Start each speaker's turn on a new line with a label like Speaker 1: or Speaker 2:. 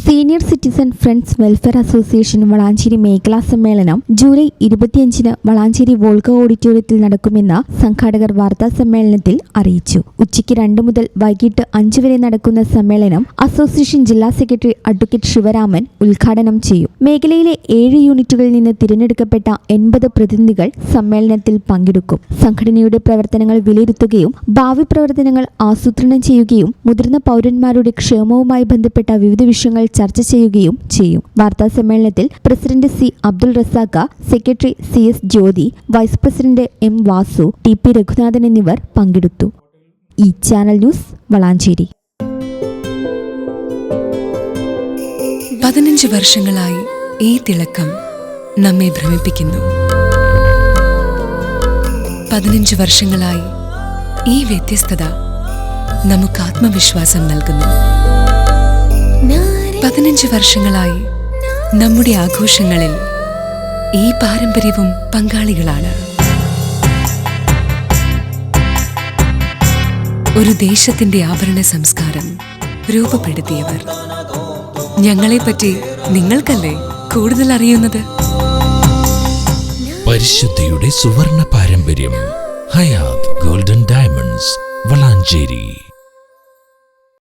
Speaker 1: Senior citizen friends welfare association Valanchery മേഖലാ സമ്മേളനം July 25 Valanchery Volga ഓഡിറ്റോറിയത്തിൽ നടക്കുമെന്ന് സംഘാടകർ വാർത്താ സമ്മേളനത്തിൽ അറിയിച്ചു. ഉച്ചയ്ക്ക് 2 മുതൽ വൈകിട്ട് 5 വരെ നടക്കുന്ന സമ്മേളനം അസോസിയേഷൻ ജില്ലാ സെക്രട്ടറി അഡ്വക്കേറ്റ് ശിവരാമൻ ഉദ്ഘാടനം ചെയ്യും. മേഖലയിലെ 7 യൂണിറ്റുകളിൽ നിന്ന് തിരഞ്ഞെടുക്കപ്പെട്ട 80 പ്രതിനിധികൾ സമ്മേളനത്തിൽ പങ്കെടുക്കും. സംഘടനയുടെ പ്രവർത്തനങ്ങൾ വിലയിരുത്തുകയും ഭാവി പ്രവർത്തനങ്ങൾ ആസൂത്രണം ചെയ്യുകയും മുതിർന്ന പൗരന്മാരുടെ ക്ഷേമവുമായി ബന്ധപ്പെട്ട വിവിധ വിഷയങ്ങൾ ചർച്ച ചെയ്യുകയും ചെയ്യും. വാർത്താ സമ്മേളനത്തിൽ president C Abdul Razak, secretary CS Jyothi, vice president M Vasu, TP Raghunathan എന്നിവർ പങ്കെടുത്തു. ഈ ചാനൽ ന്യൂസ് വളാഞ്ചേരി.
Speaker 2: 15 വർഷങ്ങളായി ഈ തിളക്കം നമ്മെ ഭ്രമിപ്പിക്കുന്നു. 15 വർഷങ്ങളായി ഈ വ്യത്യസ്തത നമുക്ക് ആത്മവിശ്വാസം നൽകുന്നു. 15 വർഷങ്ങളായി നമ്മുടെ ആഘോഷങ്ങളിൽ ഈ പാരമ്പര്യവും പങ്കാളികളാണ്. ഒരു ദേശത്തിന്റെ ആഭരണ സംസ്കാരം രൂപപ്പെടുത്തിയവർ. ഞങ്ങളെപ്പറ്റി നിങ്ങൾക്കല്ലേ കൂടുതൽ അറിയുന്നത്?
Speaker 3: പരിശുദ്ധിയുടെ സുവർണ പാരമ്പര്യം. Hayath golden diamonds, Valanchery.